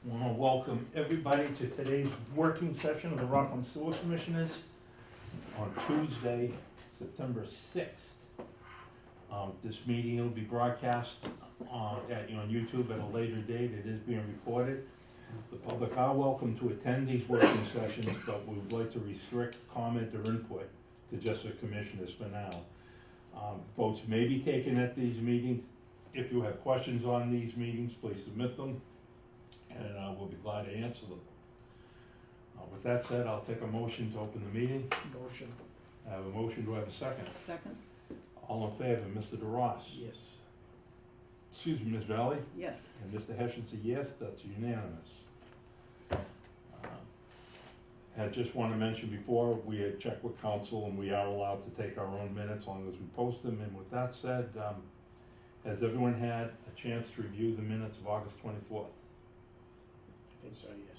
I want to welcome everybody to today's working session of the Rockland Sewer Commissioners on Tuesday, September 6th. This meeting will be broadcast on YouTube at a later date. It is being recorded. The public are welcome to attend these working sessions, but we would like to restrict comment or input to just the commissioners for now. Votes may be taken at these meetings. If you have questions on these meetings, please submit them, and we'll be glad to answer them. With that said, I'll take a motion to open the meeting. Motion. I have a motion, do I have a second? Second? All in favor, Mr. DeRoss? Yes. Excuse me, Ms. Valley? Yes. And Mr. Hession's a yes, that's unanimous. I just want to mention before, we had checked with council and we are allowed to take our own minutes as long as we post them. And with that said, has everyone had a chance to review the minutes of August 24th? I think so, yes.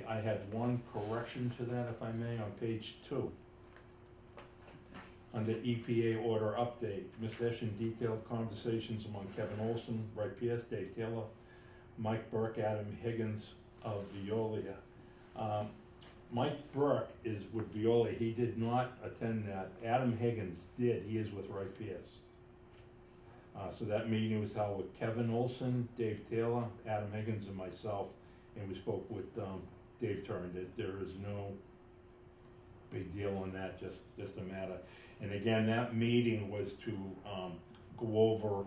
I had one correction to that, if I may, on page 2. Under EPA order update, Mr. Eschen detailed conversations among Kevin Olson, Wright Pierce, Dave Taylor, Mike Burke, Adam Higgins of Veolia. Mike Burke is with Veolia. He did not attend that. Adam Higgins did. He is with Wright Pierce. So that meeting was held with Kevin Olson, Dave Taylor, Adam Higgins, and myself, and we spoke with Dave Turner. There is no big deal on that, just a matter. And again, that meeting was to go over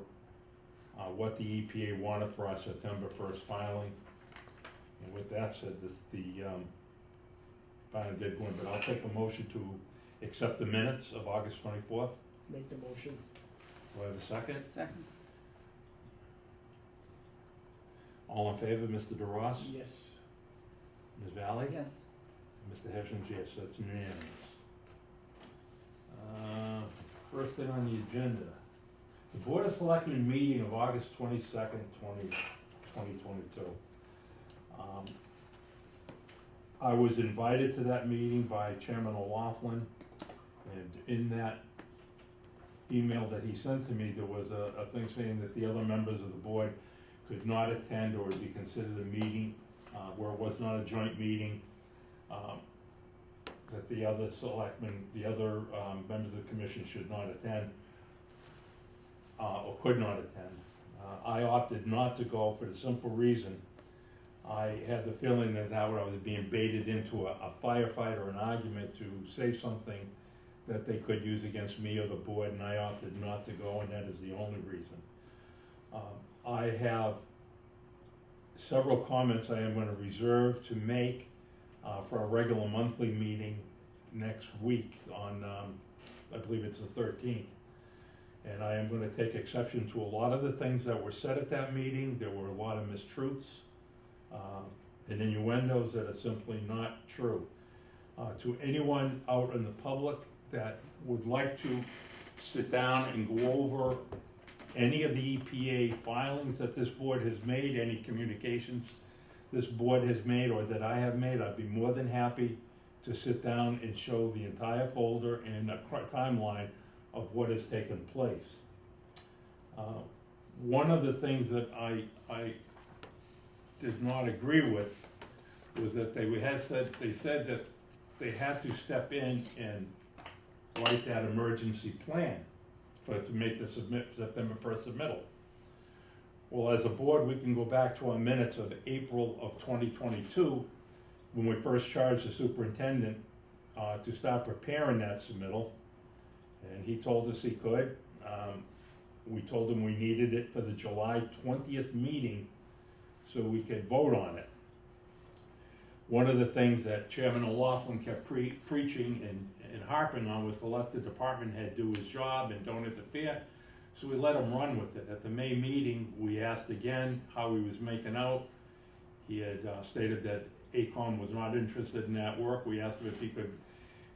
what the EPA wanted for our September 1st filing. And with that said, filing did go in, but I'll take a motion to accept the minutes of August 24th. Make the motion. Do I have a second? Second? All in favor, Mr. DeRoss? Yes. Ms. Valley? Yes. Mr. Hessions, yes, that's unanimous. First thing on the agenda, the Board of Selectmen meeting of August 22nd, 2022. I was invited to that meeting by Chairman Rockland, and in that email that he sent to me, there was a thing saying that the other members of the board could not attend or would be considered a meeting where it was not a joint meeting, that the other selectmen, the other members of the commission should not attend or could not attend. I opted not to go for the simple reason I had the feeling that I was being baited into a firefight or an argument to say something that they could use against me or the board, and I opted not to go, and that is the only reason. I have several comments I am going to reserve to make for a regular monthly meeting next week on, I believe it's the 13th. And I am going to take exception to a lot of the things that were said at that meeting. There were a lot of mistruths and innuendos that are simply not true. To anyone out in the public that would like to sit down and go over any of the EPA filings that this board has made, any communications this board has made or that I have made, I'd be more than happy to sit down and show the entire folder and a timeline of what has taken place. One of the things that I did not agree with was that they said that they had to step in and write that emergency plan to make the September 1st submittal. Well, as a board, we can go back to our minutes of April of 2022 when we first charged the superintendent to start preparing that submittal, and he told us he could. We told him we needed it for the July 20th meeting so we could vote on it. One of the things that Chairman O'Loughlin kept preaching and harping on was to let the department head do his job and don't interfere. So we let him run with it. At the May meeting, we asked again how he was making out. He had stated that ACOM was not interested in that work. We asked him if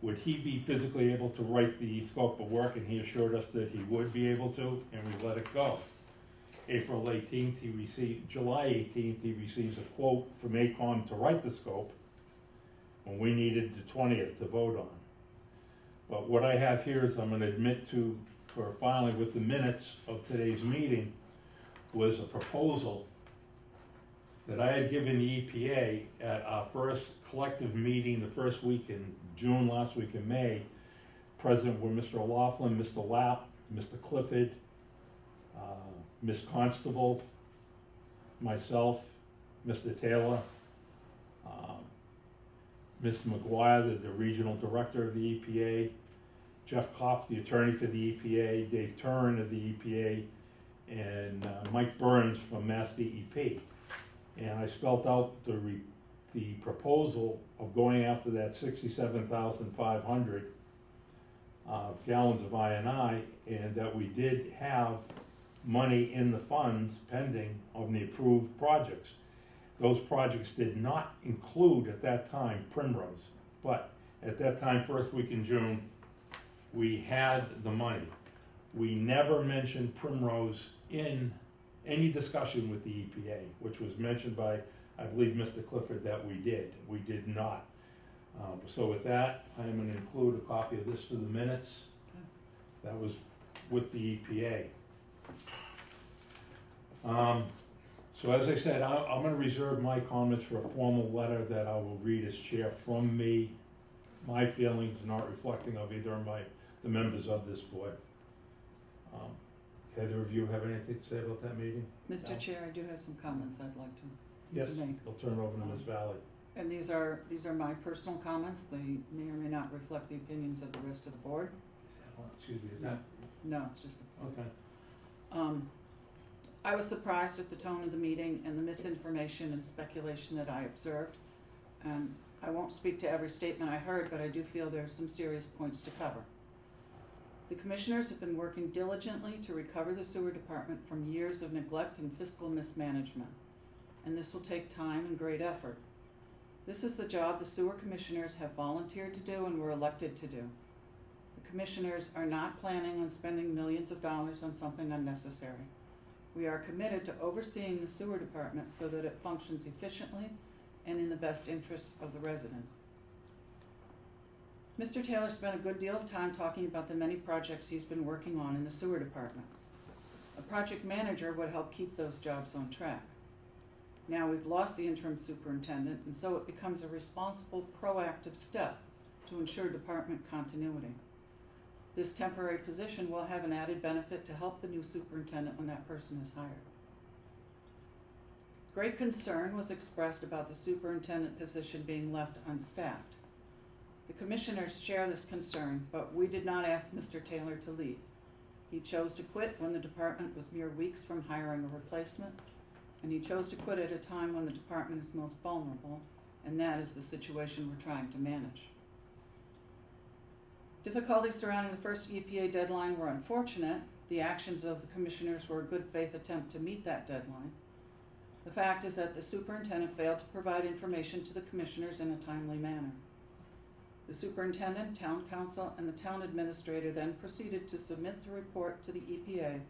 would he be physically able to write the scope of work, and he assured us that he would be able to, and we let it go. April 18th, July 18th, he receives a quote from ACOM to write the scope when we needed the 20th to vote on. But what I have here is I'm going to admit to, for filing with the minutes of today's meeting, was a proposal that I had given the EPA at our first collective meeting, the first week in June, last week in May. Present were Mr. O'Laughlin, Mr. Lapp, Mr. Clifford, Ms. Constable, myself, Mr. Taylor, Ms. McGuire, the regional director of the EPA, Jeff Koff, the attorney for the EPA, Dave Turin of the EPA, and Mike Burns from Mass DEP. And I spelled out the proposal of going after that 67,500 gallons of INI, and that we did have money in the funds pending on the approved projects. Those projects did not include at that time Primrose, but at that time, first week in June, we had the money. We never mentioned Primrose in any discussion with the EPA, which was mentioned by, I believe, Mr. Clifford, that we did. We did not. So with that, I'm going to include a copy of this for the minutes. That was with the EPA. So as I said, I'm going to reserve my comments for a formal letter that I will read as chair from me. My feelings not reflecting of either of the members of this board. Either of you have anything to say about that meeting? Mr. Chair, I do have some comments I'd like to Yes, make. I'll turn it over to Ms. Valley. And these are my personal comments. They may or may not reflect the opinions of the rest of the board. Excuse me, is that? No, it's just Okay. I was surprised at the tone of the meeting and the misinformation and speculation that I observed. And I won't speak to every statement I heard, but I do feel there are some serious points to cover. The commissioners have been working diligently to recover the sewer department from years of neglect and fiscal mismanagement, and this will take time and great effort. This is the job the sewer commissioners have volunteered to do and were elected to do. The commissioners are not planning on spending millions of dollars on something unnecessary. We are committed to overseeing the sewer department so that it functions efficiently and in the best interests of the resident. Mr. Taylor spent a good deal of time talking about the many projects he's been working on in the sewer department. A project manager would help keep those jobs on track. Now we've lost the interim superintendent, and so it becomes a responsible, proactive step to ensure department continuity. This temporary position will have an added benefit to help the new superintendent when that person is hired. Great concern was expressed about the superintendent position being left unstaffed. The commissioners share this concern, but we did not ask Mr. Taylor to leave. He chose to quit when the department was mere weeks from hiring a replacement, and he chose to quit at a time when the department is most vulnerable, and that is the situation we're trying to manage. Difficulties surrounding the first EPA deadline were unfortunate. The actions of the commissioners were a good faith attempt to meet that deadline. The fact is that the superintendent failed to provide information to the commissioners in a timely manner. The superintendent, town council, and the town administrator then proceeded to submit the report to the EPA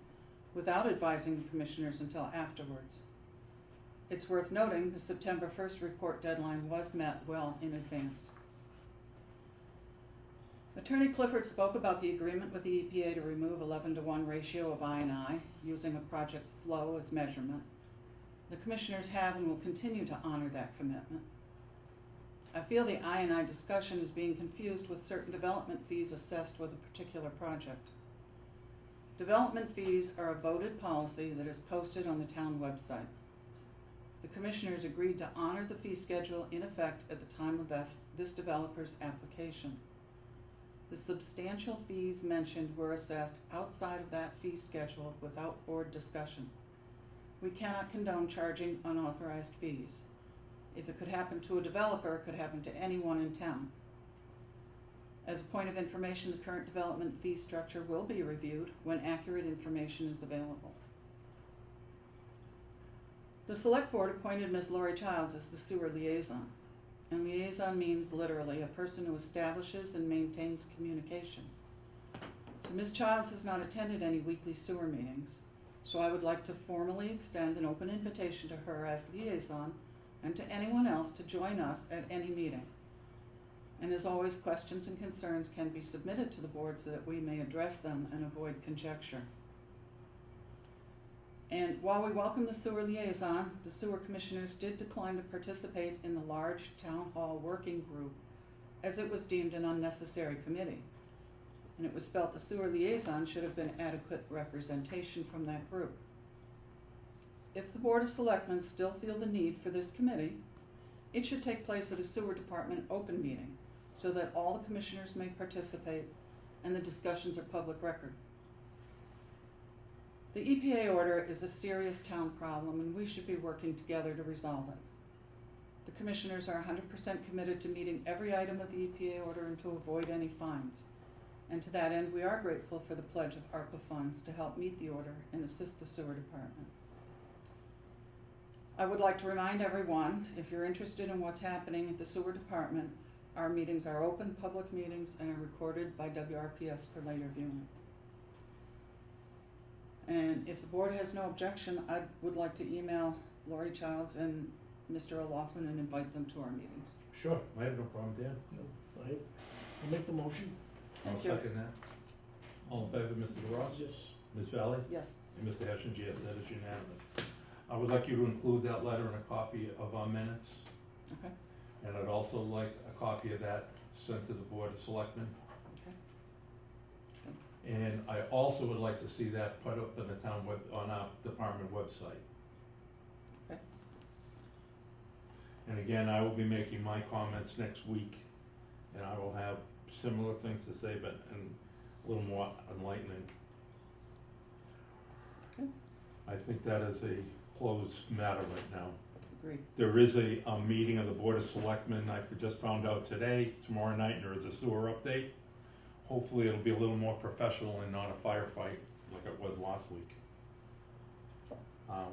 without advising the commissioners until afterwards. It's worth noting the September 1st report deadline was met well in advance. Attorney Clifford spoke about the agreement with the EPA to remove 11-to-1 ratio of I&I using a project's flow as measurement. The commissioners have and will continue to honor that commitment. I feel the I&I discussion is being confused with certain development fees assessed with a particular project. Development fees are a voted policy that is posted on the town website. The commissioners agreed to honor the fee schedule in effect at the time of this developer's application. The substantial fees mentioned were assessed outside of that fee schedule without board discussion. We cannot condone charging unauthorized fees. If it could happen to a developer, it could happen to anyone in town. As a point of information, the current development fee structure will be reviewed when accurate information is available. The Select Board appointed Ms. Lori Childs as the sewer liaison. And liaison means literally a person who establishes and maintains communication. So Ms. Childs has not attended any weekly sewer meetings, so I would like to formally extend an open invitation to her as liaison and to anyone else to join us at any meeting. And as always, questions and concerns can be submitted to the board so that we may address them and avoid conjecture. And while we welcome the sewer liaison, the sewer commissioners did decline to participate in the large town hall working group as it was deemed an unnecessary committee. And it was felt the sewer liaison should have been adequate representation from that group. If the Board of Selectmen still feel the need for this committee, it should take place at a sewer department open meeting so that all the commissioners may participate and the discussions are public record. The EPA order is a serious town problem and we should be working together to resolve it. The commissioners are 100% committed to meeting every item of the EPA order and to avoid any fines. And to that end, we are grateful for the pledge of ARPA funds to help meet the order and assist the sewer department. I would like to remind everyone, if you're interested in what's happening at the sewer department, our meetings are open public meetings and are recorded by WRPS for later viewing. And if the board has no objection, I would like to email Lori Childs and Mr. O'Loughlin and invite them to our meetings. Sure, I have no problem, Dan. No, I'll make the motion. I'll Thank you. second that. All in favor, Mr. Ross? Yes. Ms. Valley? Yes, And Mr. Hessian, yes, that is unanimous. I would like you to include that letter in a copy of our minutes, okay, and I'd also like a copy of that sent to the Board of Selectmen. okay. And I also would like to see that put up in the town web, on our department website. Okay. And again, I will be making my comments next week, and I will have similar things to say, but in a little more enlightening. Okay. I think that is a closed matter right now. Agreed. There is a meeting of the Board of Selectmen, I just found out today, tomorrow night, and there is a sewer update. Hopefully it'll be a little more professional and not a firefight like it was last week.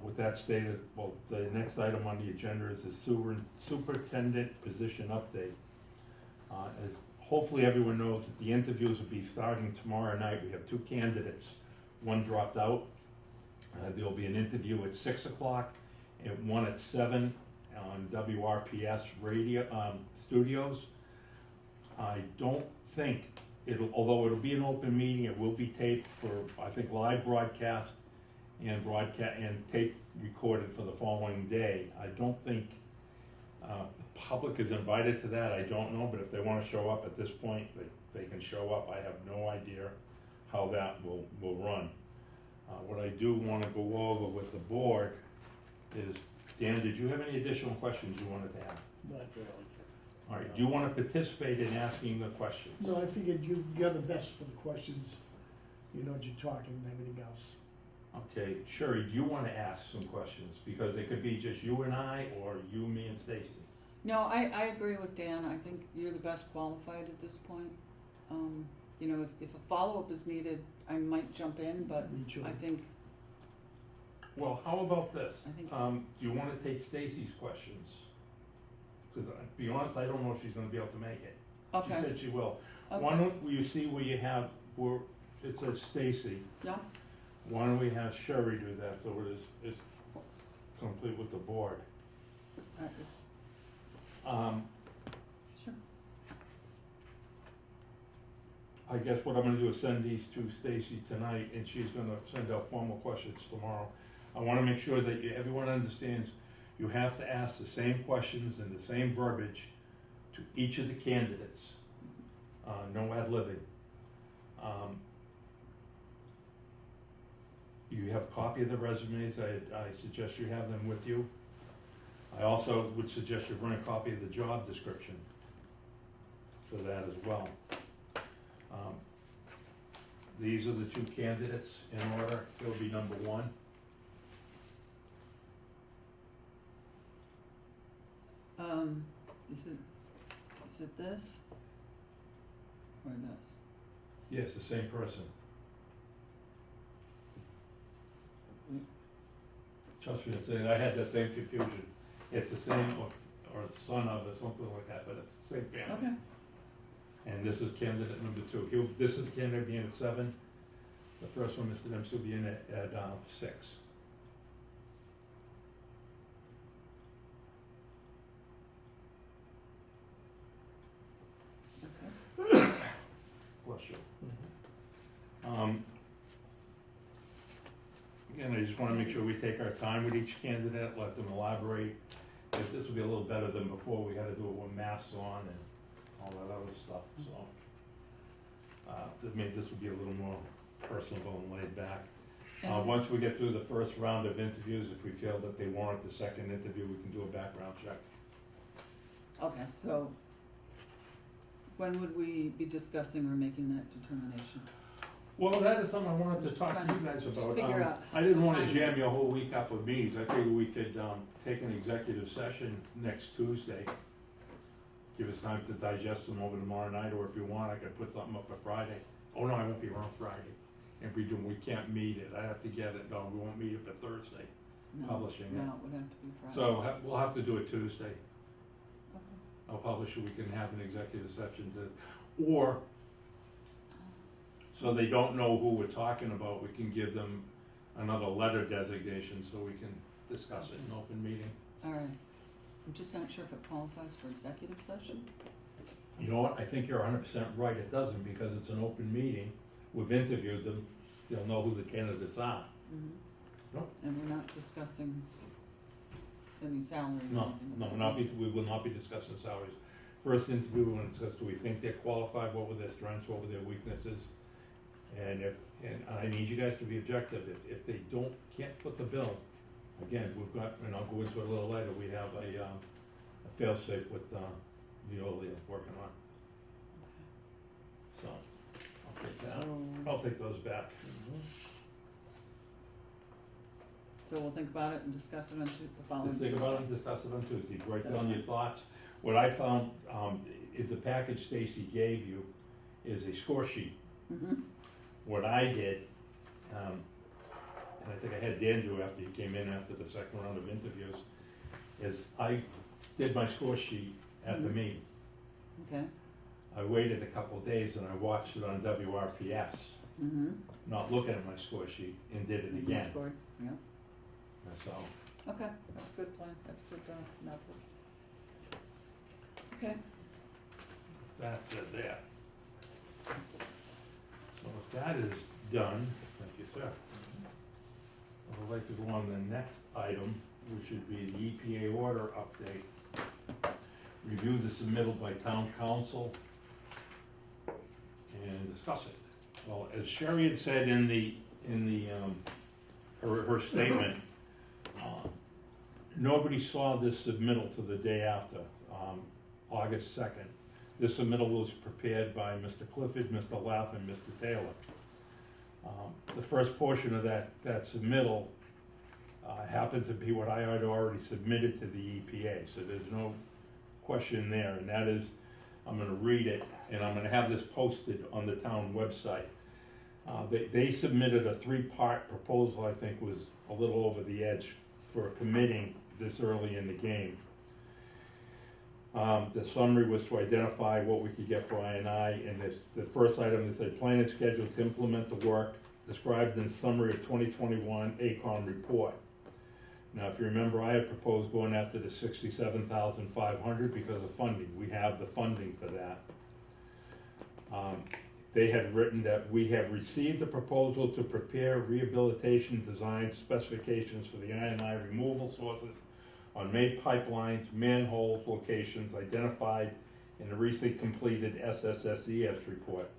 With that stated, well, the next item on the agenda is the superintendent position update. As hopefully everyone knows that the interviews will be starting tomorrow night. We have two candidates. One dropped out. There'll be an interview at 6 o'clock and one at 7 on WRPS radio studios. I don't think although it'll be an open meeting, it will be taped for, I think, live broadcast and tape recorded for the following day. I don't think the public is invited to that. I don't know, but if they want to show up at this point, they can show up. I have no idea how that will run. What I do want to go over with the board is, Dan, did you have any additional questions you wanted to have? Not really. All right, do you want to participate in asking the questions? No, I figured you're the best for the questions. You know what you're talking and everything else. Okay, Sherry, do you want to ask some questions? Because it could be just you and I, or you, me, and Stacy. No, I agree with Dan. I think you're the best qualified at this point. You know, if a follow-up is needed, I might jump in, but Me too. I think, Well, how about this? I think- Do you want to take Stacy's questions? Because, to be honest, I don't know if she's going to be able to make it. She okay, said she will. okay. Why don't you see where you have, where it says Stacy? Yeah, Why don't we have Sherry do that so it is complete with the board? sure. I guess what I'm gonna do is send these to Stacy tonight, and she's gonna send out formal questions tomorrow. I wanna make sure that everyone understands, you have to ask the same questions and the same verbiage to each of the candidates. No ad-libbing. You have a copy of the resumes, I suggest you have them with you. I also would suggest you bring a copy of the job description for that as well. These are the two candidates in order. It'll be number one. Is it this? Or this? Yes, the same person. Trust me, I had that same confusion. It's the same, or son of, or something like that, but it's the same family. Okay, And this is candidate number two. This is candidate being at 7. The first one, Mr. Dempsey, will be in at 6. okay. Bless you. Mhm. Again, just wanna make sure we take our time with each candidate, let them elaborate. If this will be a little better than before, we had to do it with masks on and all that other stuff, so. Maybe this will be a little more personable and laid back. Once we get through the first round of interviews, if we feel that they warrant the second interview, we can do a background check. Okay, so when would we be discussing or making that determination? Well, that is something I wanted to talk to you guys about. Figure out I didn't wanna timing. jam your whole week up with meetings, I figured we could, take an executive session next Tuesday. Give us time to digest them over tomorrow night, or if you want, I could put something up for Friday. Oh, no, I won't be around Friday. If we do, we can't meet it, I have to get it, no, we won't meet it for Thursday, No, publishing it. No, it would have to be Friday. So, we'll have to do it Tuesday. Okay. I'll publish it, we can have an executive session or, so they don't know who we're talking about, we can give them another letter designation so we can discuss it in open meeting. All right. I'm just not sure if it qualifies for executive session. You know what, I think you're 100% right, it doesn't, because it's an open meeting, we've interviewed them, they'll know who the candidates are. Mm-hmm. Nope. And we're not discussing any salary or No, anything no, like that. we will not be discussing salaries. First interview, we're gonna discuss, do we think they're qualified, what were their strengths, what were their weaknesses? And I need you guys to be objective, if they can't foot the bill, again, we've got, and I'll go into it a little later, we have a fail-safe with, Veolia working on, so, I'll take that, I'll take those back. So we'll think about it and discuss it on the following Just Tuesday. think about it and discuss it on Tuesday, write That's down your fine. thoughts. What I found, if the package Stacy gave you is a score sheet. Mm-hmm. What I did, and I think I had Dan do after he came in after the second round of interviews, is I did my score sheet at the Mhm. meeting. Okay. I waited a couple of days and I watched it on WRPS, Mm-hmm. not looking at my score sheet, and did it again, Scored, yeah. so. Okay, that's a good plan, that's good, method. Okay, That's it there. So if that is done, thank you, sir. I would like to go on the next item, which should be the EPA order update. Review the submittal by town council and discuss it. Well, as Sherry had said in her statement, nobody saw this submittal till the day after, August 2nd. This submittal was prepared by Mr. Clifford, Mr. Lapp, and Mr. Taylor. The first portion of that submittal happened to be what I had already submitted to the EPA, so there's no question there, and that is, I'm gonna read it, and I'm gonna have this posted on the town website. They submitted a 3-part proposal, I think was a little over the edge for committing this early in the game. The summary was to identify what we could get for I&I, and the first item is a plan and schedule to implement the work described in summary of 2021 ACOM report. Now, if you remember, I had proposed going after the $67,500 because of funding. We have the funding for that. They had written that we have received a proposal to prepare rehabilitation design specifications for the I&I removal sources on main pipelines, manholes, locations identified in the recently completed SSSES report.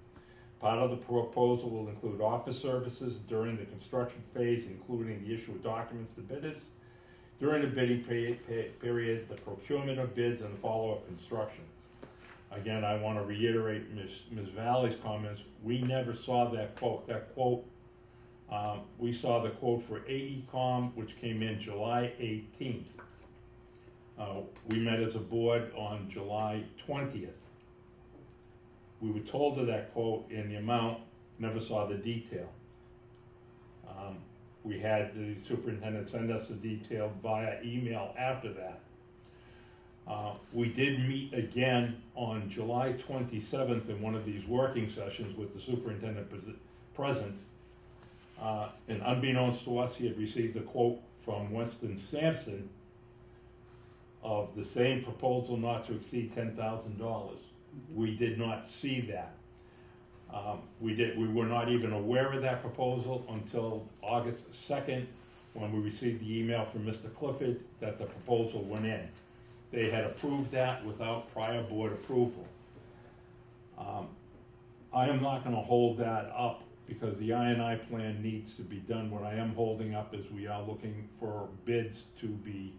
Part of the proposal will include office services during the construction phase, including the issue of documents to bidders, during the bidding period, the procurement of bids, and the follow-up construction. Again, I want to reiterate Ms. Valley's comments. We never saw that quote. That quote, we saw the quote for AECOM, which came in July 18th. We met as a board on July 20th. We were told of that quote in the amount, never saw the detail. We had the superintendent send us the detail via email after that. We did meet again on July 27th in one of these working sessions with the superintendent present. And unbeknownst to us, he had received a quote from Weston Sampson of the same proposal not to exceed $10,000. We did not see that. We were not even aware of that proposal until August 2nd, when we received the email from Mr. Clifford that the proposal went in. They had approved that without prior board approval. I am not gonna hold that up because the I&I plan needs to be done. What I am holding up is we are looking for bids to be,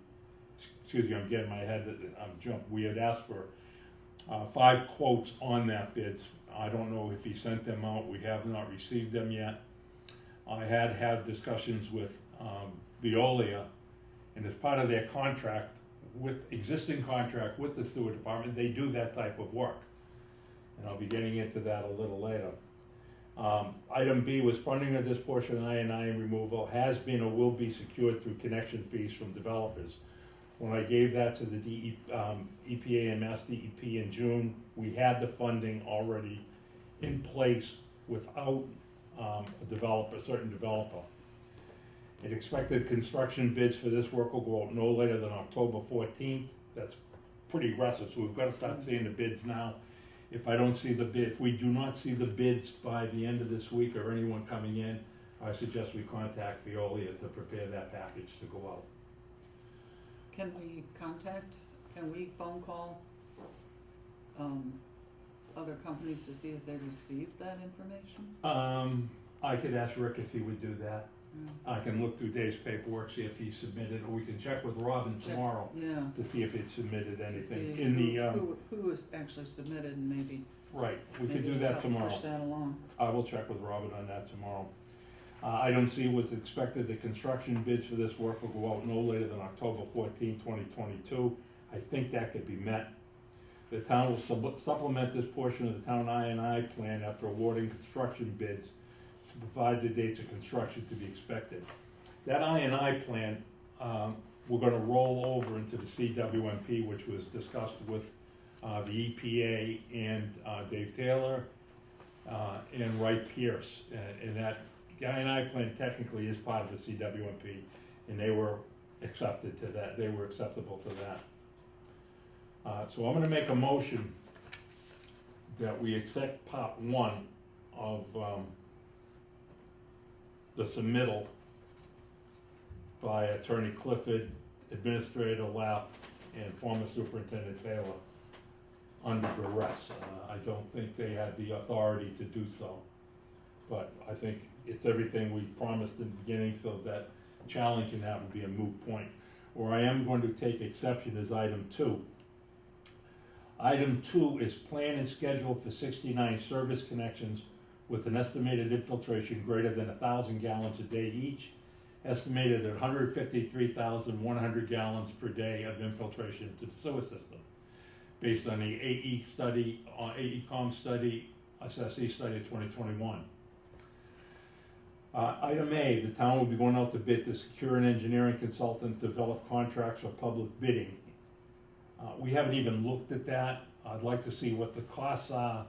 excuse me, I'm getting my head, I'm jumping. We had asked for 5 quotes on that bids. I don't know if he sent them out. We have not received them yet. I had discussions with Veolia, and as part of their contract, existing contract with the sewer department, they do that type of work. And I'll be getting into that a little later. Item B was funding of this portion of I&I removal has been or will be secured through connection fees from developers. When I gave that to the EPA and Mass DEP in June, we had the funding already in place without a certain developer. An expected construction bids for this work will go out no later than October 14th. That's pretty aggressive, so we've got to start seeing the bids now. If we do not see the bids by the end of this week or anyone coming in, I suggest we contact Veolia to prepare that package to go out. Can we phone call other companies to see if they received that information? I could ask Rick if he would do that. Yeah. I can look through Dave's paperwork, see if he submitted, or we can check with Robin tomorrow Yeah. to see if he'd submitted anything. To see who was actually submitted, and maybe Right, we could maybe do that help tomorrow. push that along. I will check with Robin on that tomorrow. Item C was expected the construction bids for this work will go out no later than October 14, 2022. I think that could be met. The town will supplement this portion of the town I&I plan after awarding construction bids to provide the dates of construction to be expected. That I&I plan, we're gonna roll over into the CWMP, which was discussed with the EPA and Dave Taylor and Wright Pierce. And that the I&I plan technically is part of the CWMP, and they were accepted to that. They were acceptable to that. So I'm gonna make a motion that we accept part 1 of the submittal by Attorney Clifford, Administrator Lapp, and former Superintendent Taylor under duress. I don't think they had the authority to do so, but I think it's everything we promised in the beginning, so that challenging that would be a moot point. Where I am going to take exception is item 2. Item 2 is plan and schedule for 69 service connections with an estimated infiltration greater than 1,000 gallons a day each, estimated at 153,100 gallons per day of infiltration to the sewer system, based on the AECOM study, SSE study of 2021. Item A, the town will be going out to bid to secure an engineering consultant, develop contracts for public bidding. We haven't even looked at that. I'd like to see what the costs are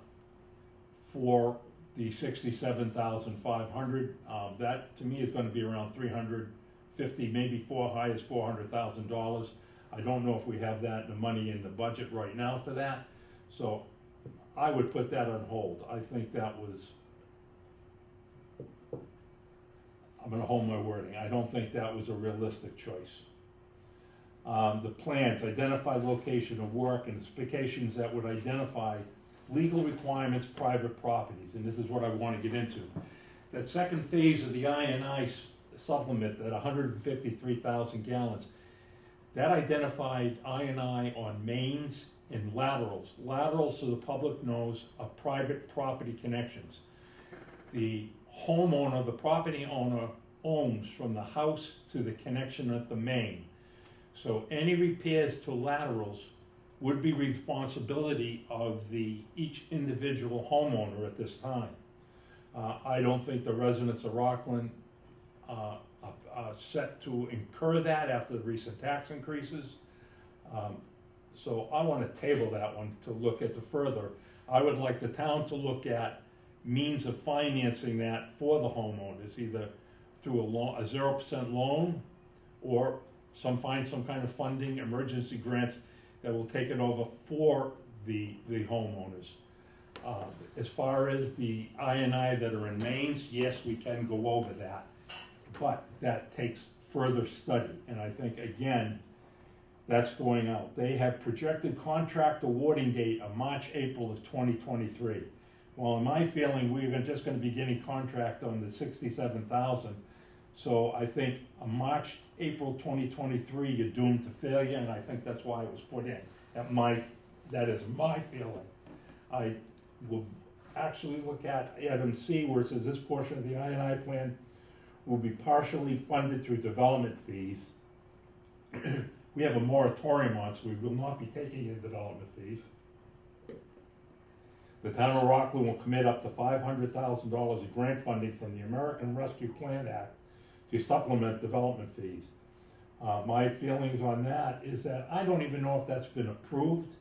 for the 67,500. That to me is going to be around 350, maybe high as $400,000. I don't know if we have that the money in the budget right now for that. So I would put that on hold. I think that was, I'm going to hold my wording. I don't think that was a realistic choice. The plans, identify location of work and specifications that would identify legal requirements, private properties, and this is what I want to get into. That second phase of the I&I supplement, that 153,000 gallons, that identified I&I on mains and laterals. Laterals, so the public knows, are private property connections. The homeowner, the property owner, owns from the house to the connection at the main. So any repairs to laterals would be responsibility of each individual homeowner at this time. I don't think the residents of Rockland are set to incur that after the recent tax increases. So I want to table that one to look at the further. I would like the town to look at means of financing that for the homeowners, either through a 0% loan, or find some kind of funding, emergency grants that will take it over for the homeowners. As far as the I&I that are in mains, yes, we can go over that, but that takes further study, and I think, again, that's going out. They have projected contract awarding date of March, April of 2023. Well, in my feeling, we're just gonna be getting contract on the 67,000. So I think a March, April 2023, you're doomed to failure, and I think that's why it was put in. That is my feeling. I will actually look at item C, where it says this portion of the I&I plan will be partially funded through development fees. We have a moratorium on, so we will not be taking in development fees. The town of Rockland will commit up to $500,000 of grant funding from the American Rescue Plan Act to supplement development fees. My feelings on that is that I don't even know if that's been approved.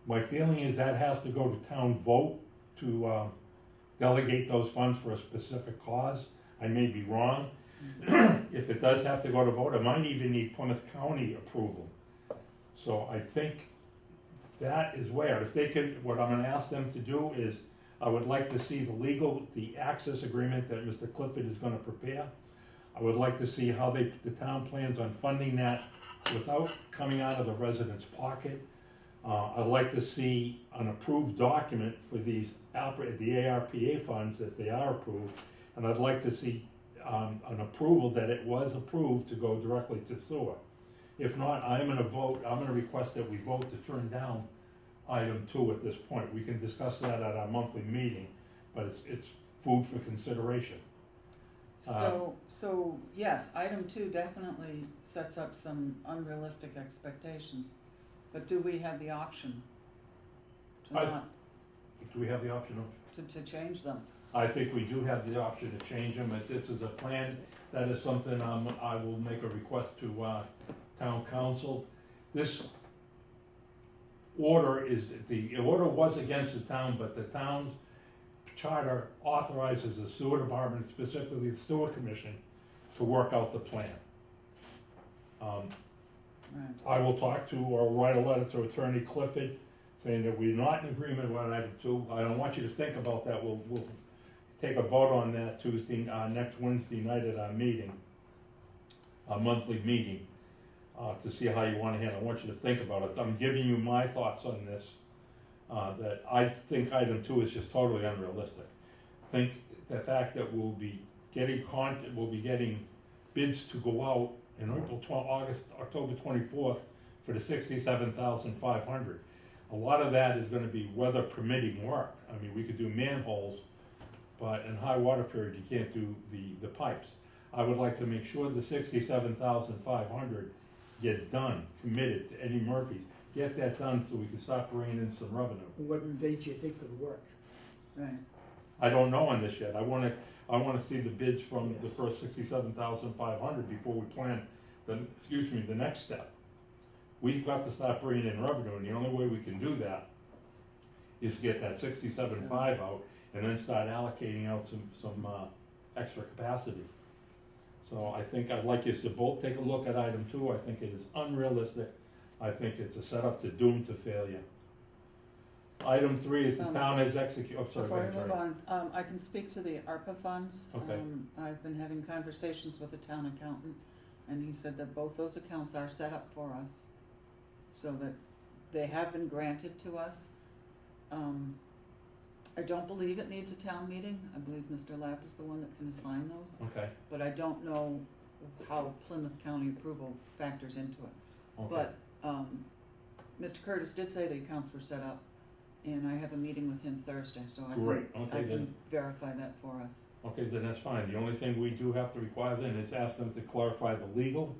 My feeling is that has to go to town vote to delegate those funds for a specific cause. I may be wrong. If it does have to go to vote, it might even need Plymouth County approval. So I think that is where, if they could, what I'm gonna ask them to do is, I would like to see the access agreement that Mr. Clifford is gonna prepare. I would like to see how the town plans on funding that without coming out of the resident's pocket. I'd like to see an approved document for the ARPA funds, if they are approved, and I'd like to see an approval that it was approved to go directly to sewer. If not, I'm gonna request that we vote to turn down item 2 at this point. We can discuss that at our monthly meeting, but it's food for consideration. So yes, item 2 definitely sets up some unrealistic expectations, but do we have the option to not, Do we have the option of? to change them? I think we do have the option to change them. If this is a plan, that is something I will make a request to town council. This order the order was against the town, but the town's charter authorizes the sewer department, specifically the sewer commission, to work out the plan. Right. I will talk to, or write a letter to Attorney Clifford saying that we're not in agreement with item 2. I don't want you to think about that. We'll take a vote on that next Wednesday night at our meeting, our monthly meeting, to see how you want to handle it. I want you to think about it. I'm giving you my thoughts on this, that I think item 2 is just totally unrealistic. Think the fact that we'll be getting bids to go out in October 24th for the 67,500. A lot of that is gonna be weather permitting work. I mean, we could do manholes, but in high water period, you can't do the pipes. I would like to make sure the 67,500 get done, committed to Eddie Murphy's. Get that done so we can start bringing in some revenue. What date do you think would work? Right. I don't know on this yet. I wanna see the bids from the first 67,500 before we plan the next step. We've got to start bringing in revenue, and the only way we can do that is to get that 67.5 out and then start allocating out some extra capacity. So I think I'd like you to both take a look at item 2. I think it is unrealistic. I think it's a setup to doom to failure. Item 3 is the town has executed, oh, sorry. Before we move on, I can speak to the ARPA funds. Okay. I've been having conversations with the town accountant, and he said that both those accounts are set up for us, so that they have been granted to us. I don't believe it needs a town meeting. I believe Mr. Lapp is the one that can assign those, Okay, but I don't know how Plymouth County approval factors into it. okay. But Mr. Curtis did say the accounts were set up, and I have a meeting with him Thursday, so I Great, okay, I then. can verify that for us. Okay, then that's fine. The only thing we do have to require then is ask them to clarify the legal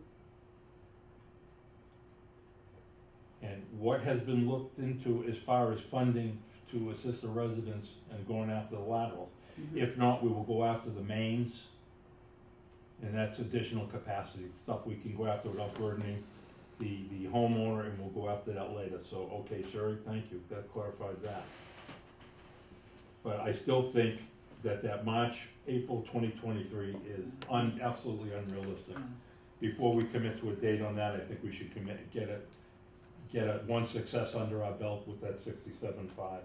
and what has been looked into as far as funding to assist the residents and going after the laterals. Mhm. If not, we will go after the mains, and that's additional capacity, stuff we can go after without burdening the homeowner, and we'll go after that later. So, okay, Sherry, thank you, that clarified that. But I still think that March, April 2023 is absolutely unrealistic. Yeah. Before we commit to a date on that, I think we should get one success under our belt with that 67.5.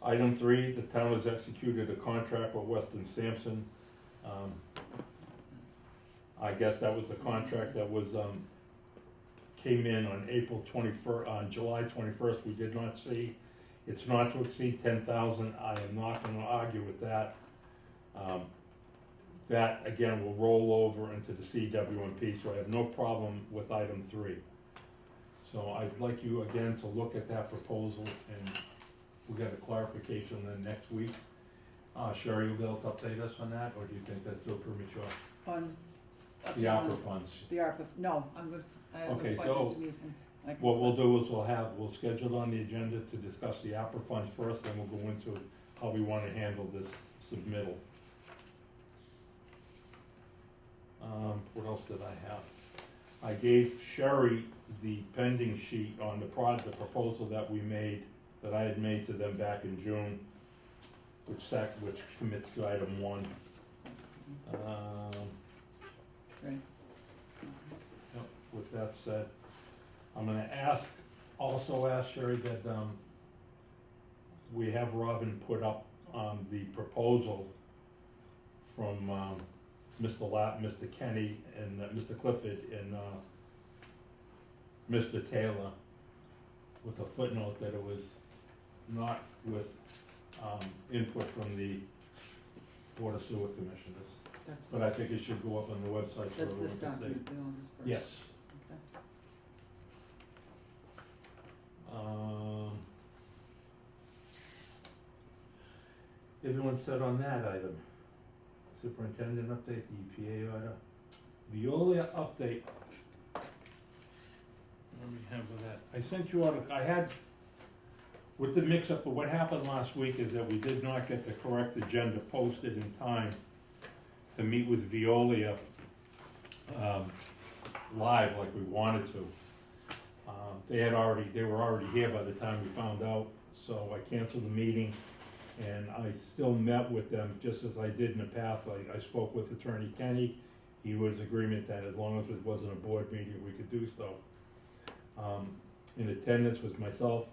Item 3, the town has executed a contract with Weston Sampson I guess that was the contract that was, came in on July 21st, we did not see. It's not to exceed 10,000, I am not gonna argue with that. That, again, will roll over into the CWMP, so I have no problem with item 3. So I'd like you again to look at that proposal, and we'll get a clarification then next week. Sherry, you'll be able to update us on that, or do you think that's still premature? On. The ARPA funds. The ARPA, no, I have Okay, an so appointment to meet him. What we'll do is we'll schedule on the agenda to discuss the ARPA funds first, then we'll go into how we wanna handle this submittal. What else did I have? I gave Sherry the pending sheet on the proposal that we made, that I had made to them back in June, which commits to item 1. Right. Yep, with that said, I'm gonna also ask Sherry that, we have Robin put up, the proposal from, Mr. Kenny and Mr. Clifford and, Mr. Taylor, with a footnote that it was not with, input from the Board of Sewer Commissioners. That's, But I think it should go up on the website so that's everyone this can see. document, Bill, this first. Yes. Okay. Everyone said on that item, superintendent update, the EPA order, Veolia update. What do we have with that? I sent you out, I had, with the mix-up of what happened last week is that we did not get the correct agenda posted in time to meet with Veolia, live like we wanted to. They were already here by the time we found out, so I canceled the meeting, and I still met with them, just as I did in the past. I spoke with Attorney Kenny. He was in agreement that as long as it wasn't a board meeting, we could do so. In attendance was myself,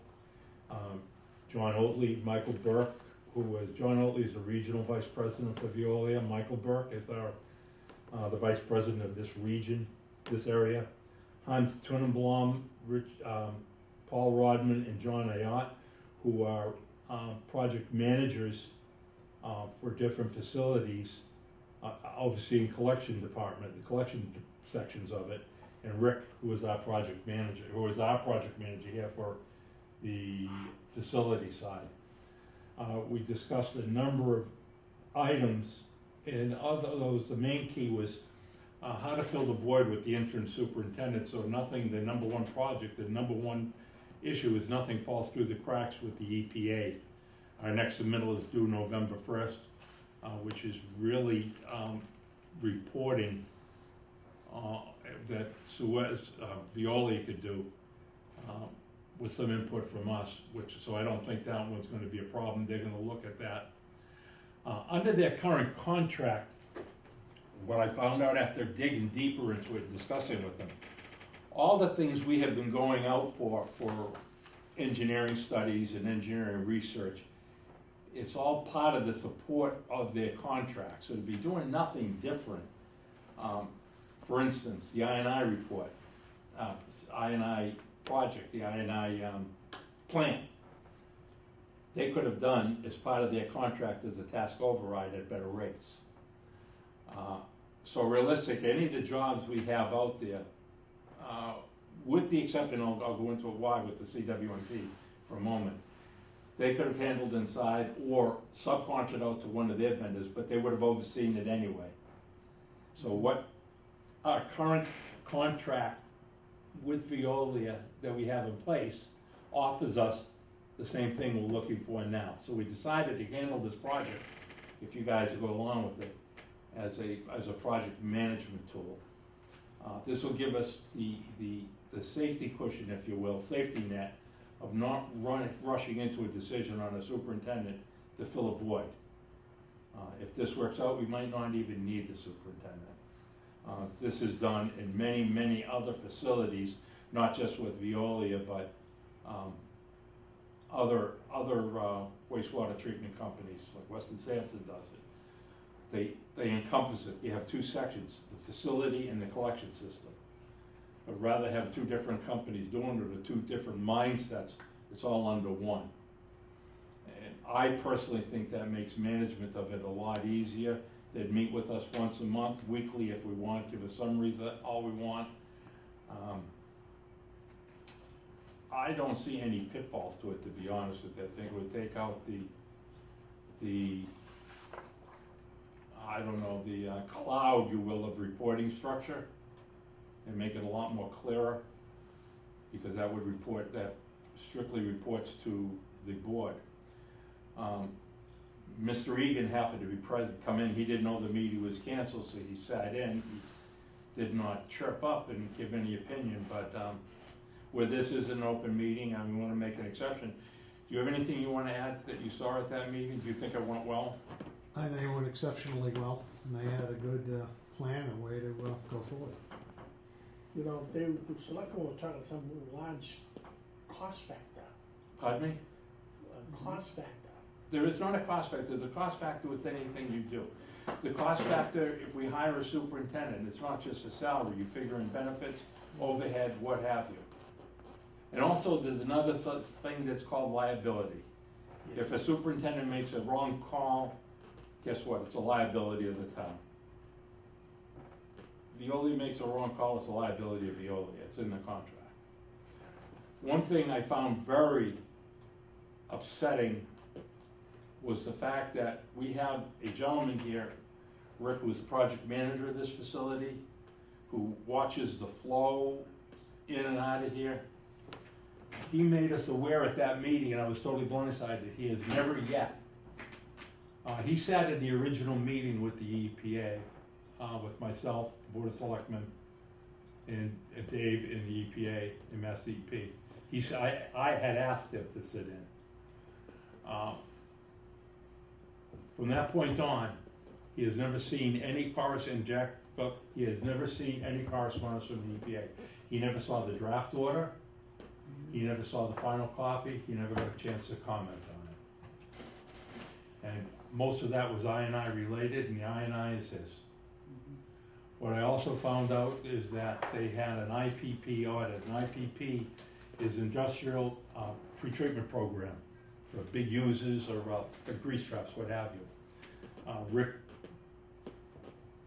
John Oatley, Michael Burke, John Oatley is the regional vice president for Veolia. Michael Burke is the vice president of this region, this area. Hans Tunenblom, Paul Rodman, and John Ayotte, who are project managers for different facilities, overseeing collection department, the collection sections of it, and Rick, who is our project manager here for the facility side. We discussed a number of items, and of those, the main key was how to fill the void with the interim superintendent, so the number one issue is nothing falls through the cracks with the EPA. Our next submittal is due November 1st, which is really reporting that Veolia could do with some input from us, so I don't think that one's gonna be a problem. They're gonna look at that. Under their current contract, what I found out after digging deeper into it and discussing with them, all the things we have been going out for engineering studies and engineering research, it's all part of the support of their contract, so to be doing nothing different. For instance, the I&I report, I&I project, the I&I plan, they could have done as part of their contract as a task override at better rates. So realistic, any of the jobs we have out there, with the exception, I'll go into why with the CWMP for a moment, they could have handled inside or subcontracted out to one of their vendors, but they would have overseen it anyway. So what our current contract with Veolia that we have in place offers us the same thing we're looking for now. So we decided to handle this project, if you guys go along with it, as a project management tool. This will give us the safety cushion, if you will, safety net, of not rushing into a decision on a superintendent to fill a void. If this works out, we might not even need the superintendent. This is done in many, many other facilities, not just with Veolia, but other wastewater treatment companies, like Weston Sampson does it. they encompass it. You have two sections, the facility and the collection system. But rather have two different companies doing it, or two different mindsets, it's all under one. And I personally think that makes management of it a lot easier. They'd meet with us once a month, weekly if we want, give us summaries, all we want. I don't see any pitfalls to it, to be honest with you. I think it would take out the I don't know, the cloud, you will, of reporting structure, and make it a lot more clearer, because that would report, that strictly reports to the board. Mr. Egan happened to be present, come in, he didn't know the meeting was canceled, so he sat in, he did not chirp up and give any opinion, but where this is an open meeting, and we wanna make an exception. Do you have anything you wanna add that you saw at that meeting? Do you think it went well? I think it went exceptionally well, and they had a good plan and way to go forward. You know, the selectmen were talking some large cost factor, Pardon me? cost factor. There is not a cost factor. There's a cost factor with anything you do. The cost factor, if we hire a superintendent, it's not just a salary. You figure in benefits, overhead, what have you. And also, there's another such thing that's called liability. Yes. If a superintendent makes a wrong call, guess what? It's a liability of the town. Violi makes a wrong call, it's a liability of Violi. It's in the contract. One thing I found very upsetting was the fact that we have a gentleman here, Rick, who is the project manager of this facility, who watches the flow in and out of here. He made us aware at that meeting, and I was totally blindsided, he has never yet. He sat in the original meeting with the EPA, with myself, the Board of Selectmen, and Dave in the EPA, and Mass DEP. He said, I had asked him to sit in. From that point on, he has never seen any correspondence, but he has never seen any correspondence from the EPA. He never saw the draft order, he never saw the final copy, he never got a chance to comment on it. And most of that was I&I related, and the I&I is his. What I also found out is that they had an IPP audit. An IPP is industrial pretreatment program for big users or for grease traps, what have you. Rick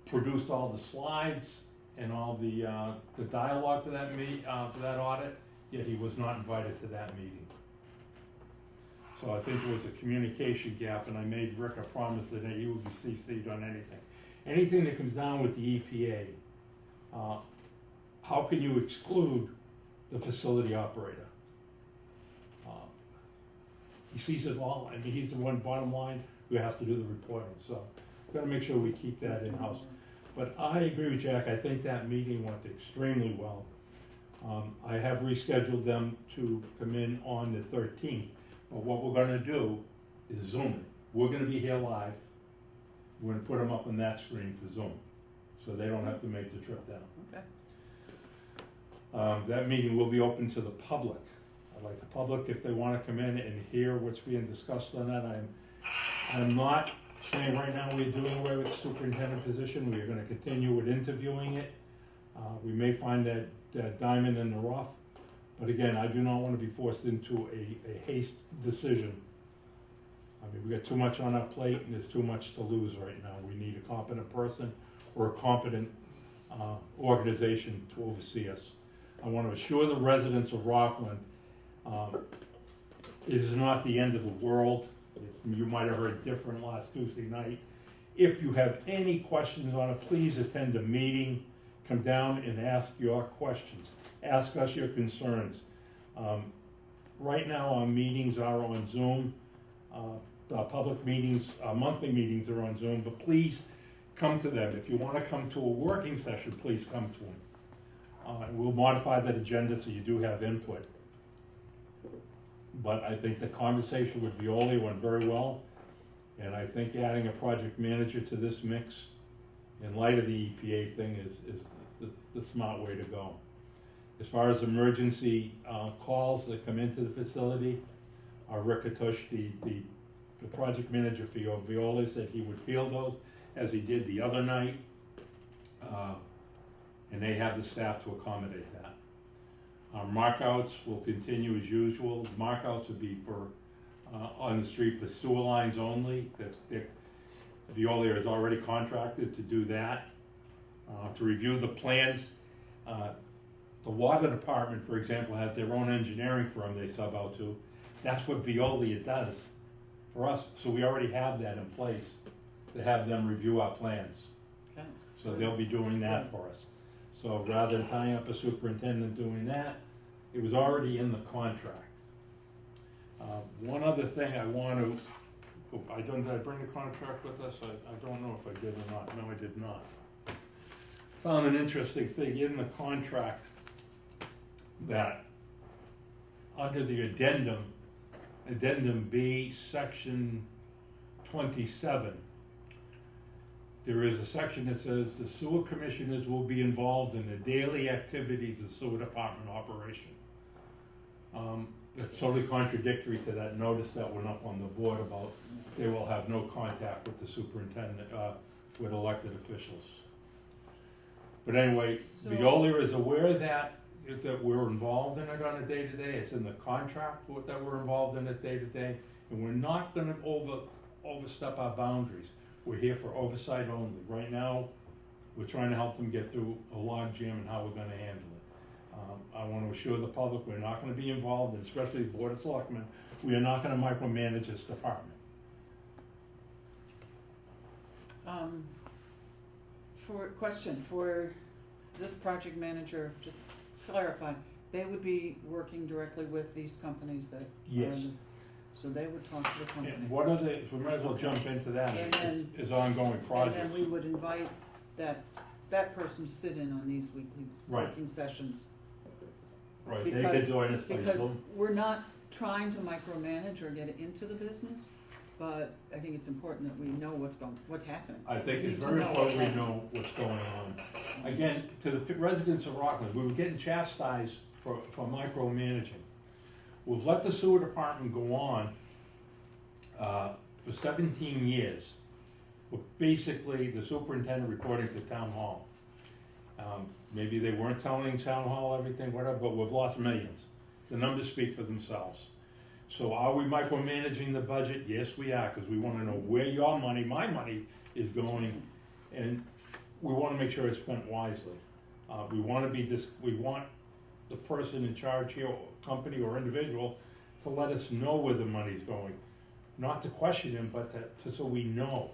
produced all the slides and all the dialogue for that audit, yet he was not invited to that meeting. So I think there was a communication gap, and I made Rick a promise that he would be CC'd on anything. Anything that comes down with the EPA, how can you exclude the facility operator? He sees it all. I mean, he's the one, bottom line, who has to do the reporting. So we've got to make sure we keep that in-house. But I agree with Jack. I think that meeting went extremely well. I have rescheduled them to come in on the 13th. But what we're going to do is Zoom it. We're going to be here live. We're going to put them up on that screen for Zoom, so they don't have to make the trip down. Okay. That meeting will be open to the public. I'd like the public, if they want to come in and hear what's being discussed on that. I'm not saying right now we're doing away with the superintendent position. We are going to continue with interviewing it. We may find that diamond in the rough, but again, I do not want to be forced into a haste decision. I mean, we got too much on our plate, and there's too much to lose right now. We need a competent person or a competent organization to oversee us. I want to assure the residents of Rockland, it is not the end of the world. You might have heard different last Tuesday night. If you have any questions on it, please attend a meeting. Come down and ask your questions. Ask us your concerns. Right now, our meetings are on Zoom. Our public meetings, our monthly meetings are on Zoom, but please come to them. If you want to come to a working session, please come to them. We'll modify that agenda so you do have input. But I think the conversation with Violi went very well, and I think adding a project manager to this mix, in light of the EPA thing, is the smart way to go. As far as emergency calls that come into the facility, Rick Katush, the project manager for Violi, said he would field those as he did the other night. And they have the staff to accommodate that. Markouts will continue as usual. Markouts will be for, on the street for sewer lines only. Veolia is already contracted to do that. To review the plans. The water department, for example, has their own engineering firm they sub out to. That's what Veolia does for us, so we already have that in place to have them review our plans. Okay. So they'll be doing that for us. So rather than tying up a superintendent doing that, it was already in the contract. One other thing I want to, did I bring the contract with us? I don't know if I did or not. No, I did not. Found an interesting thing in the contract that under the addendum B, section 27, there is a section that says the sewer commissioners will be involved in the daily activities of sewer department operation. That's totally contradictory to that notice that went up on the board about they will have no contact with the superintendent, with elected officials. But anyway, So- Veolia is aware that we're involved in it on a day-to-day. It's in the contract that we're involved in it day-to-day, and we're not gonna overstep our boundaries. We're here for oversight only. Right now, we're trying to help them get through a log jam and how we're gonna handle it. I want to assure the public we're not gonna be involved, and especially the Board of Selectmen, we are not gonna micromanage this department. For this project manager, just clarify, they would be working directly with these companies that are Yes. in this, so they would talk to the company. And what are the, we might as well jump into that, And then- is ongoing And projects. then we would invite that person to sit in on these weekly Right. working sessions. Right, they could because- join us by Because Zoom. we're not trying to micromanage or get into the business, but I think it's important that we know what's happening. I think We it's need to very know important we what's know what's going on. Again, to the residents of Rockland, we were getting chastised for micromanaging. We've let the sewer department go on for 17 years, with basically the superintendent reporting to town hall. Maybe they weren't telling town hall everything, whatever, but we've lost millions. The numbers speak for themselves. So are we micromanaging the budget? Yes, we are, because we wanna know where your money, my money, is going, and we wanna make sure it's spent wisely. We want the person in charge here, or company or individual, to let us know where the money's going. Not to question him, but so we know.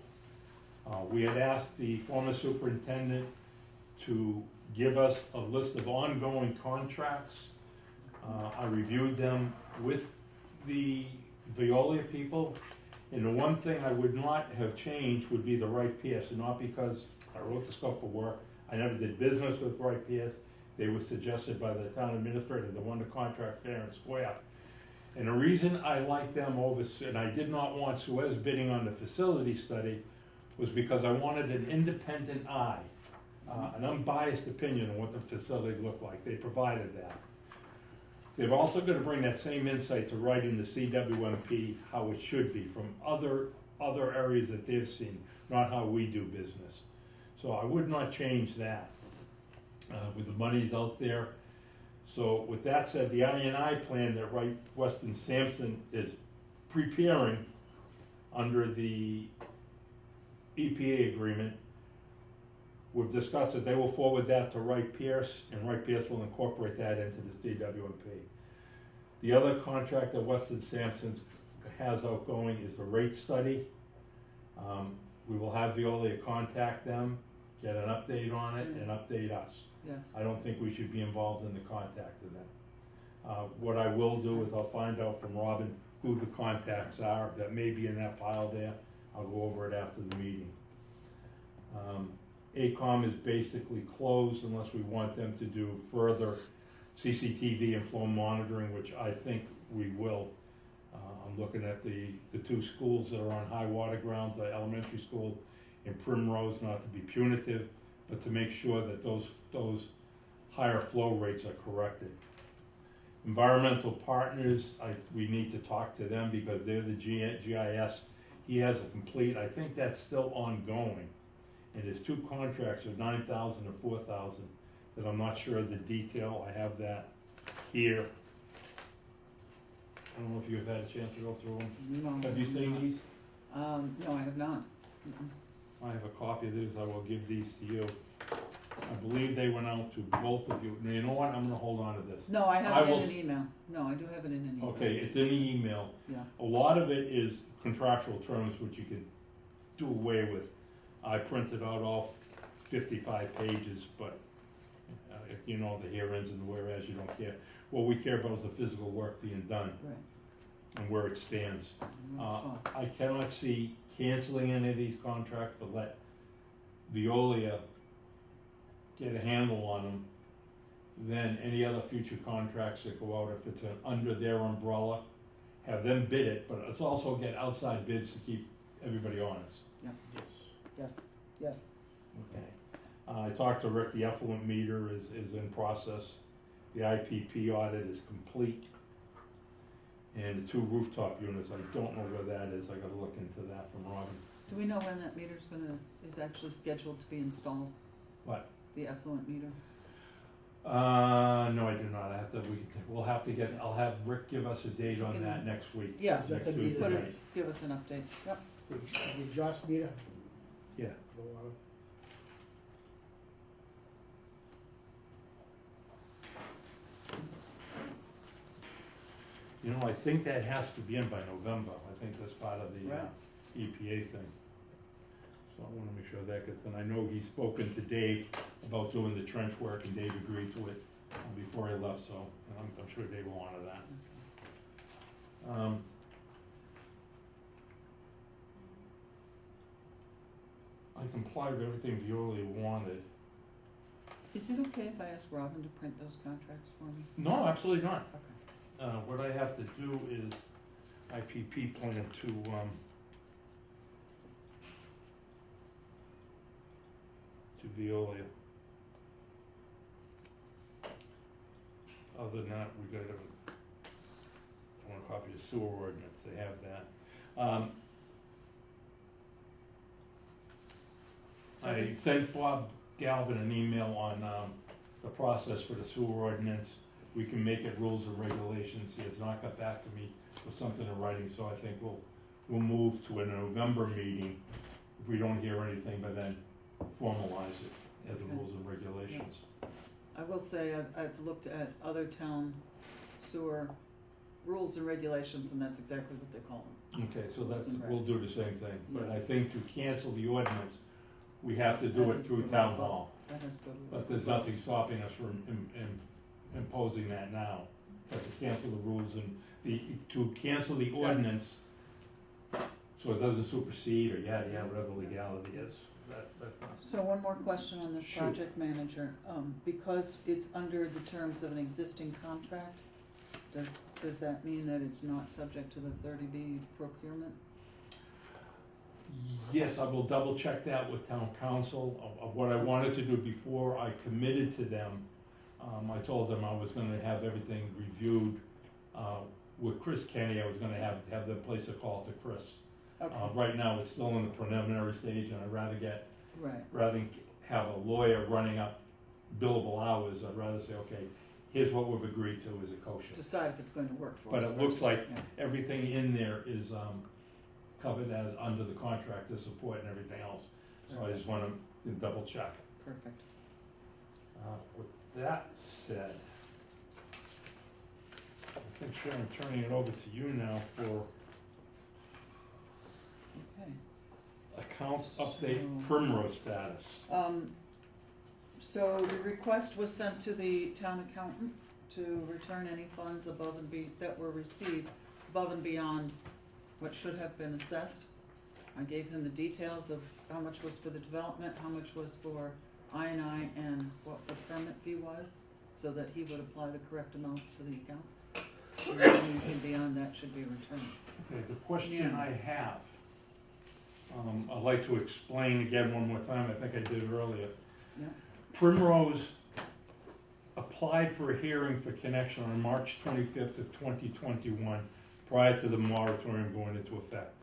We had asked the former superintendent to give us a list of ongoing contracts. I reviewed them with the Veolia people, and the one thing I would not have changed would be the Wright Pierce, and not because I wrote the scope of work. I never did business with Wright Pierce. They were suggested by the town administrator, the one to contract fair and square. And the reason I like them over, and I did not want Suez bidding on the facility study, was because I wanted an independent eye, an unbiased opinion on what the facility looked like. They provided that. They're also gonna bring that same insight to writing the CWMP, how it should be, from other areas that they've seen, not how we do business. So I would not change that, with the monies out there. So with that said, the I&I plan that Wright Weston Sampson is preparing under the EPA agreement, we've discussed that they will forward that to Wright Pierce, and Wright Pierce will incorporate that into the CWMP. The other contract that Weston Sampson has outgoing is the rate study. We will have Veolia contact them, get an update on it, and update us. Yes, I don't think we should be involved in the contact of them. What I will do is I'll find out from Robin who the contacts are that may be in that pile there. I'll go over it after the meeting. ACOM is basically closed unless we want them to do further CCTV and flow monitoring, which I think we will. I'm looking at the two schools that are on high water grounds, the elementary school in Primrose, not to be punitive, but to make sure that those higher flow rates are corrected. Environmental partners, we need to talk to them because they're the GIS. He has a complete, I think that's still ongoing. And there's two contracts of 9,000 and 4,000 that I'm not sure of the detail. I have that here. I don't know if you've had a chance to go through them. No, Have you seen these? No, I have not. I have a copy of these. I will give these to you. I believe they went out to both of you. Now, you know what? I'm gonna hold on to this. No, I I have it will in an s- email. No, I do have it in an email. Okay, it's in the email. Yeah, A lot of it is contractual terms which you could do away with. I printed out all 55 pages, but if you know the here-ins and the whereas, you don't care. What we care about is the physical work being done right. and where it stands. Cost. I cannot see canceling any of these contracts, but let Veolia get a handle on them. Then any other future contracts that go out, if it's under their umbrella, have them bid it, but let's also get outside bids to keep everybody honest. Yes. Yes, yes. Okay. I talked to Rick, the effluent meter is in process. The IPP audit is complete. And the two rooftop units, I don't know where that is, I gotta look into that from Robin. Do we know when that is actually scheduled to be installed? What? The effluent meter? No, I do not, we'll have to get, I'll have Rick give us a date on that next week. Yeah. Is that Next the Tuesday meter Put night. it, give us an update. Yep. the Joss meter? Yeah. The water. You know, I think that has to be in by November, I think that's part of the Right. EPA thing. So I wanna make sure that gets, and I know he's spoken to Dave about doing the trench work, and Dave agreed to it before he left, so I'm sure Dave will honor that. I complied with everything Veolia wanted. Is it okay if I ask Robin to print those contracts for me? No, absolutely not. Okay. What I have to do is IPP plan to Veolia. Other than that, we got I want a copy of sewer ordinance, they have that. I sent Bob Galvin an email on, the process for the sewer ordinance. We can make it rules and regulations. He has not got back to me with something in writing, so I think we'll move to a November meeting. If we don't hear anything by then, formalize it as a Okay. rules and regulations. I will say, I've looked at other town sewer rules and regulations, and that's exactly what they call them. Okay, so Rules that's, and we'll regs. do the same thing, but Yeah. I think to cancel the ordinance, we have to do That it is through good. town hall. That is good. But there's nothing stopping us from imposing that now. But to cancel the rules and to cancel the ordinance, so it doesn't supersede or yada, yada, whatever legality is. So one more question on this Shoot. project manager. Because it's under the terms of an existing contract, does that mean that it's not subject to the 30B procurement? Yes, I will double check that with town council. Of what I wanted to do before I committed to them, I told them I was gonna have everything reviewed, with Chris Kenny. I was gonna have them place a call to Chris. Okay, Right now, it's still in the preliminary stage, and I'd right, rather than have a lawyer running up billable hours, I'd rather say, okay, here's what we've agreed to, is it kosher? decide if it's going to work for us. But it looks first. like Yeah. everything in there is, covered as under the contract, the support and everything else. So I just wanna double check. Perfect. With that said, I think Sharon, turning it over to you now for Okay. account update So- Primrose status. So the request was sent to the town accountant to return any funds that were received above and beyond what should have been assessed. I gave him the details of how much was for the development, how much was for I&I, and what the permit fee was, so that he would apply the correct amounts to the accounts. And anything beyond that should be returned. Okay, the question Yeah. I have, I'd like to explain again one more time, I think I did earlier. Yeah. Primrose applied for a hearing for connection on March 25th of 2021, prior to the moratorium going into effect.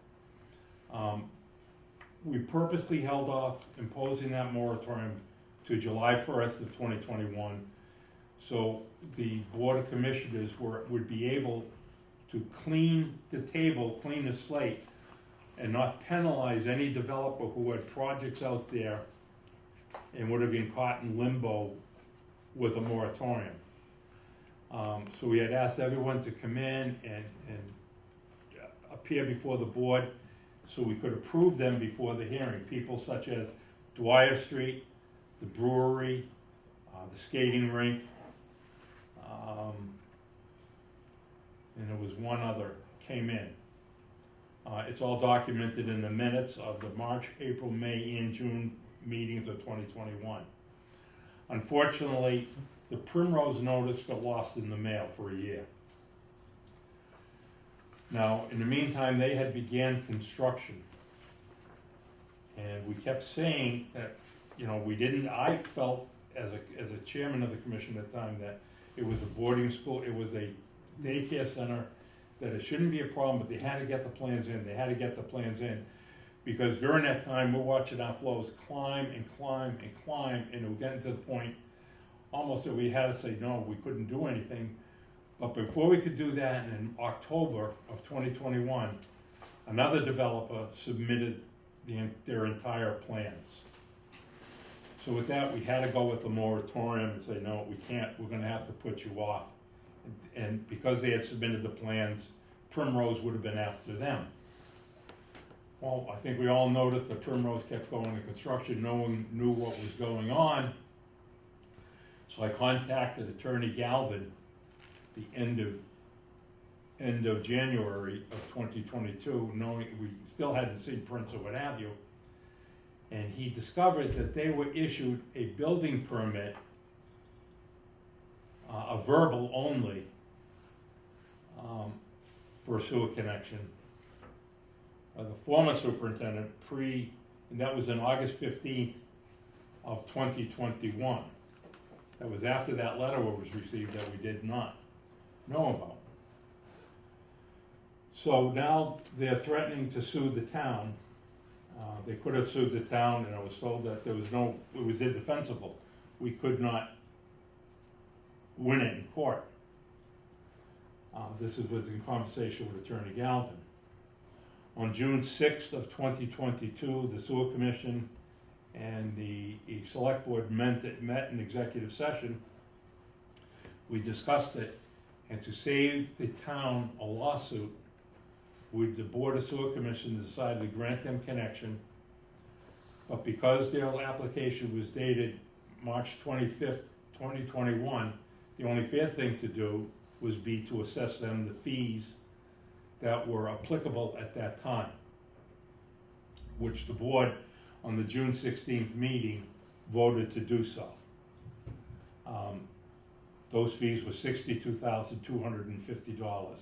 we purposely held off imposing that moratorium to July 1st of 2021. So the Board of Commissioners would be able to clean the table, clean the slate, and not penalize any developer who had projects out there and would have been caught in limbo with a moratorium. So we had asked everyone to come in and appear before the board so we could approve them before the hearing. People such as Dwyer Street, the brewery, the skating rink, and there was one other came in. It's all documented in the minutes of the March, April, May, and June meetings of 2021. Unfortunately, the Primrose notice got lost in the mail for a year. Now, in the meantime, they had began construction. And we kept saying that, I felt as a chairman of the commission at the time that it was a boarding school, it was a daycare center, that it shouldn't be a problem, but they had to get the plans in. Because during that time, we're watching our flows climb, and it was getting to the point almost that we had to say, no, we couldn't do anything. But before we could do that, in October of 2021, another developer submitted their entire plans. So with that, we had to go with a moratorium and say, no, we can't, we're gonna have to put you off. And because they had submitted the plans, Primrose would have been after them. Well, I think we all noticed that Primrose kept going to construction, no one knew what was going on. So I contacted Attorney Galvin the end of January of 2022, knowing we still hadn't seen prints or what have you. And he discovered that they were issued a building permit, a verbal only, for a sewer connection. The former superintendent and that was on August 15th of 2021. That was after that letter was received that we did not know about. So now they're threatening to sue the town. They could have sued the town, and I was told that it was indefensible. We could not win it in court. This was in conversation with Attorney Galvin. On June 6th of 2022, the Sewer Commission and the Select Board met in executive session. We discussed it, and to save the town a lawsuit, the Board of Sewer Commission decided to grant them connection, but because their application was dated March 25th, 2021, the only fair thing to do was to assess them the fees that were applicable at that time, which the board on the June 16th meeting voted to do so. Those fees were $62,250.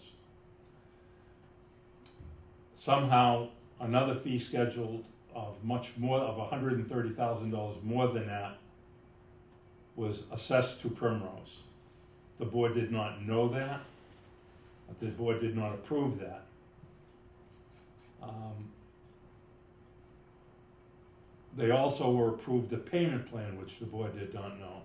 Somehow, another fee scheduled of much more, of $130,000 more than that, was assessed to Primrose. The board did not know that. The board did not approve that. They also were approved a payment plan, which the board did not know.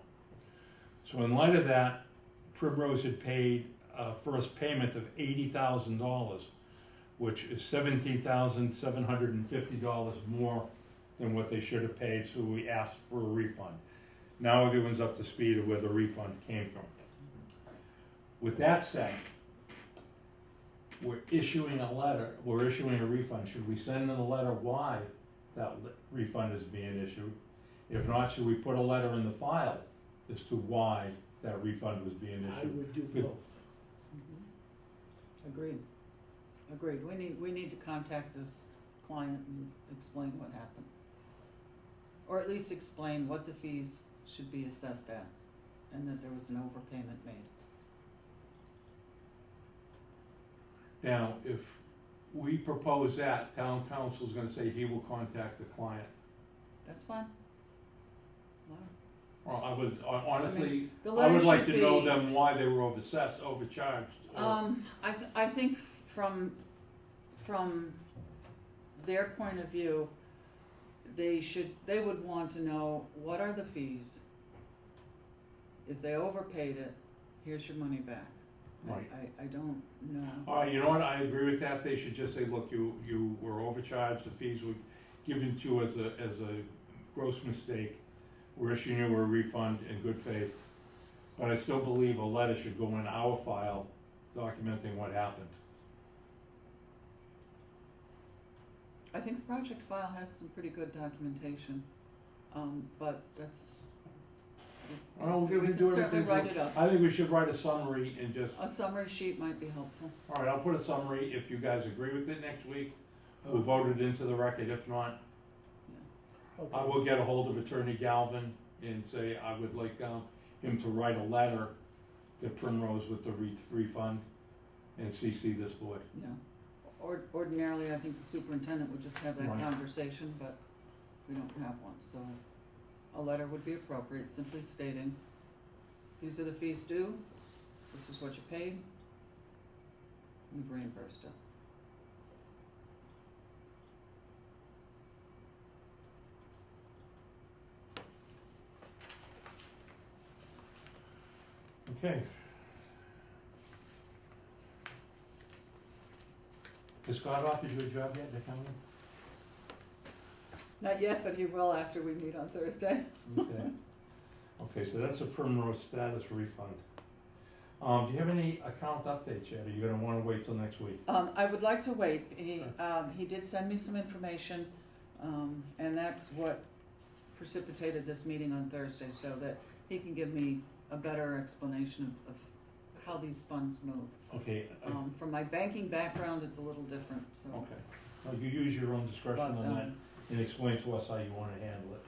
So in light of that, Primrose had paid a first payment of $80,000, which is $17,750 more than what they should have paid, so we asked for a refund. Now everyone's up to speed of where the refund came from. With that said, we're issuing a refund. Should we send in a letter why that refund is being issued? If not, should we put a letter in the file as to why that refund was being issued? I would do both. Agreed. We need to contact this client and explain what happened. Or at least explain what the fees should be assessed at, and that there was an overpayment made. Now, if we propose that, town council's gonna say he will contact the client. That's fine. Wow. Well, I would, honestly, The I letter would like should to know be- them why they were overcharged. I think from their point of view, they would want to know, what are the fees? If they overpaid it, here's your money back. Right. I don't know. All right, you know what, I agree with that, they should just say, look, you were overcharged, the fees were given to you as a gross mistake. We're issuing you a refund in good faith, but I still believe a letter should go in our file documenting what happened. I think the project file has some pretty good documentation, but that's, Well, we we can can do certainly everything. write it up. I think we should write a summary and just, A summary sheet might be helpful. all right, I'll put a summary, if you guys agree with it next week, we'll vote it into the record, if not, Okay. I will get a hold of Attorney Galvin and say I would like him to write a letter to Primrose with the refund and CC this board. Yeah. Ordinarily, I think the superintendent would just have that Right. conversation, but we don't have one, so a letter would be appropriate, simply stating, these are the fees due, this is what you paid, we've reimbursed it. Okay. Has Scott offered you a job yet in the county? Not yet, but he will after we meet on Thursday. Okay. Okay, so that's a Primrose status refund. Do you have any account updates yet? Are you gonna wanna wait till next week? I would like to wait, he did send me some information, and that's what precipitated this meeting on Thursday, so that he can give me a better explanation of how these funds move. Okay, From my banking background, it's a little different, so. okay. Well, you use your own discretion But, on that and explain to us how you wanna handle it.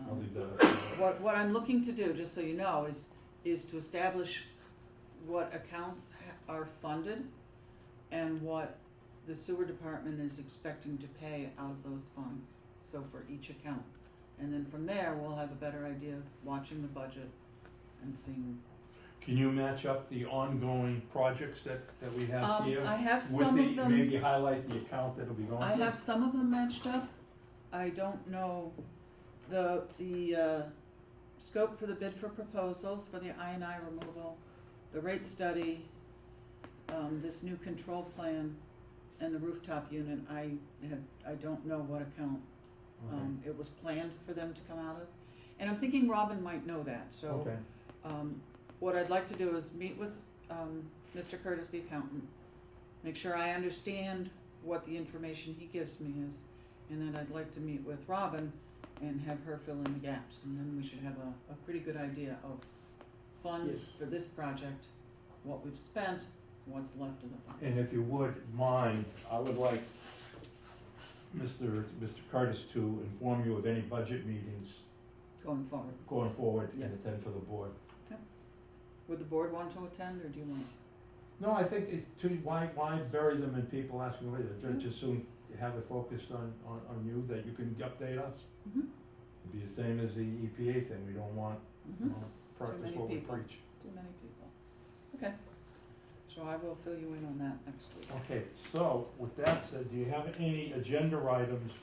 I'll leave that. What I'm looking to do, just so you know, is to establish what accounts are funded and what the sewer department is expecting to pay out of those funds, so for each account. And then from there, we'll have a better idea of watching the budget and seeing. Can you match up the ongoing projects that we have here? I have With some the, of them. maybe highlight the account that'll be going to? I have some of them matched up. I don't know the scope for the bid for proposals for the I&I removal, the rate study, this new control plan, and the rooftop unit. I don't know what account Okay. it was planned for them to come out of, and I'm thinking Robin might know that. So Okay, what I'd like to do is meet with Mr. Curtis, the accountant, make sure I understand what the information he gives me is, and then I'd like to meet with Robin and have her fill in the gaps, and then we should have a pretty good idea of funds Yes. for this project, what we've spent, what's left of the fund. and if you would mind, I would like Mr. Curtis to inform you of any budget meetings Going forward, going forward and Yes. attend for the board. would the board want to attend, or do you want? No, I think why bury them in people asking later? Just soon have it focused on you, that you can update us. Mm-hmm. It'd be the same as the EPA thing, we don't want, practice many what we people. preach. Too many people. Okay, so I will fill you in on that next week. Okay, so with that said, do you have any agenda items?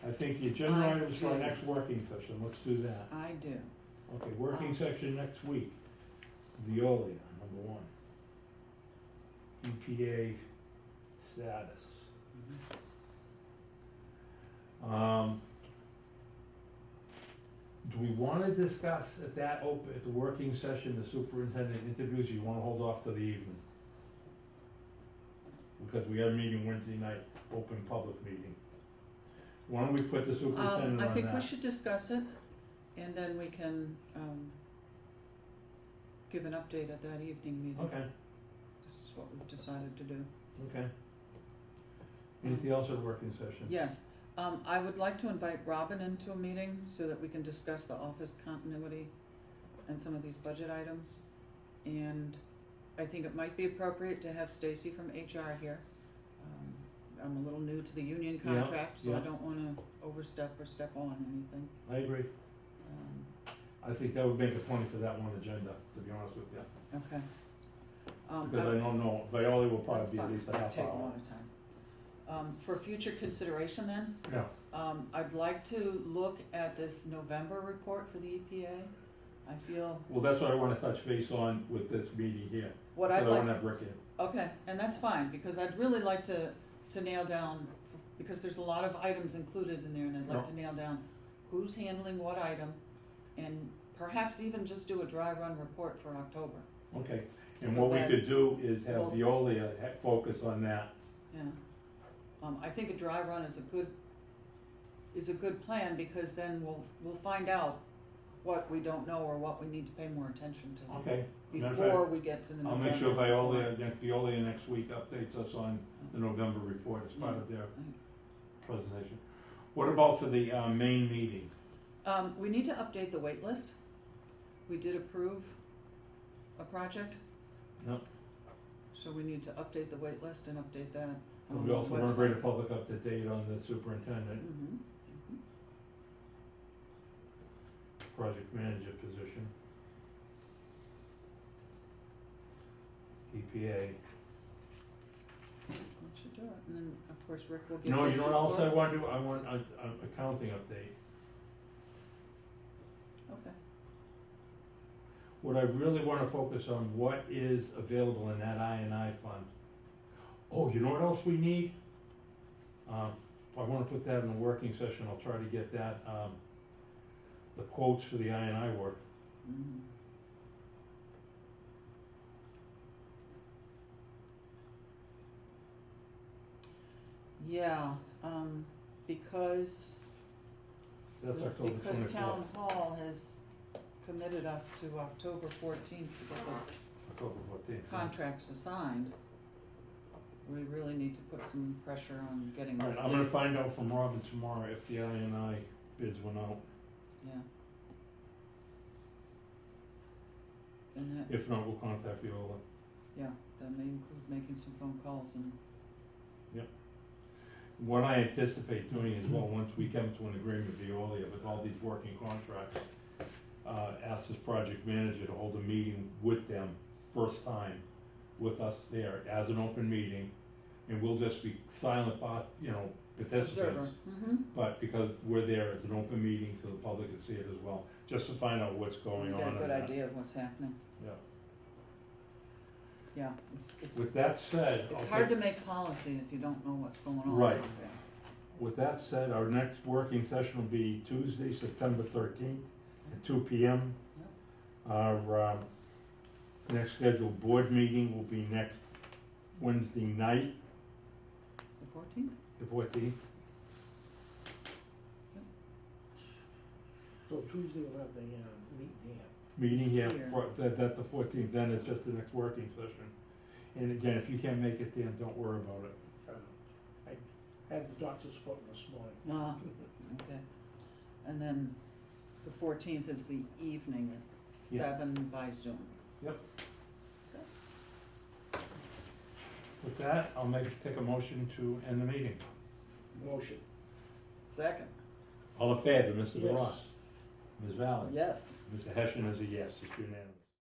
I think the agenda I items for our do. next working session, let's do that. I do. Okay, working session next week, Veolia, number one. EPA status. Do we wanna discuss at the working session, the superintendent interviews, or you wanna hold off to the evening? Because we have a meeting Wednesday night, open public meeting. Why don't we put the superintendent on that? I think we should discuss it, and then we can, give an update at that evening meeting. Okay, This is what we've decided to do. okay. Anything else at the working session? Yes, I would like to invite Robin into a meeting so that we can discuss the office continuity and some of these budget items. And I think it might be appropriate to have Stacy from HR here. I'm a little new to the union Yeah, contract, so I yeah. don't wanna overstep or step on anything. I agree. I think that would make a point for that one agenda, to be honest with you. Okay. Because I don't know, Viola will probably be at least a half Take a hour. lot of time. For future consideration then, Yeah, I'd like to look at this November report for the EPA. I feel, well, that's what I wanna touch base on with this meeting here. what But I'd I wanna like, have Rick in. okay, and that's fine, because I'd really like to nail down, because there's a lot of items included in there, and I'd like to nail down who's handling what item, and perhaps even just do a dry run report for October. Okay, and So what we that could do is have we'll s- Veolia focus on that. Yeah, I think a dry run is a good plan, because then we'll find out what we don't know or what we need to pay more attention to Okay. Matter of before fact, we get to the I'll November. make sure report. Veolia next week updates us on the November report as part of their presentation. What about for the main meeting? We need to update the wait list. We did approve a project. Yep. So we need to update the wait list and update that And on we the also want to bring website. the public up to date on the superintendent, Mhm. project manager position. EPA. That should do it. And then, of course, Rick will give No, his you know what else I report. want to do? I want a accounting update. Okay. What I really want to focus on, what is available in that I&I fund. Oh, you know what else we need? I want to put that in a working session. I'll try to get that, the quotes for the I&I work. Mhm. Yeah, because That's October because 24th. town hall has committed us to October 14th to get those October 14th. contracts assigned, we really need to put some pressure on getting All those right, I'm gonna bids. find out from Robin tomorrow if the I&I bids went out. Yeah. And that, If not, we'll contact Viola. yeah, that may include making some phone calls and, What I anticipate doing as well, once we come to an agreement with Veolia with all these working contracts, ask this project manager to hold a meeting with them first time, with us there as an open meeting, and we'll just be silent, observer. participants. Mm-hmm. But because we're there as an open meeting, so the public can see it as well, just to find out what's going on. Get a in good that. idea of what's happening. Yeah. Yeah, it's With that said, it's I'll hard to take- make policy if you don't know what's going on. Right. out there. with that said, our next working session will be Tuesday, September 13th at 2 p.m. Our next scheduled board meeting will be next Wednesday night, The 14th? the 14th. So Tuesday we'll have the, meet there. Meeting here, Here. that the 14th, then it's just the next working session. And again, if you can't make it then, don't worry about it. I had the doctor's appointment this morning. Ah, okay. And then the 14th is the evening at Yeah. 7 by Zoom. With that, I'll take a motion to end the meeting. Motion. Second, All in favor, Mr. Yes. DeRoss? Ms. Valley? yes. Mr. Hessian is a yes, it's unanimous.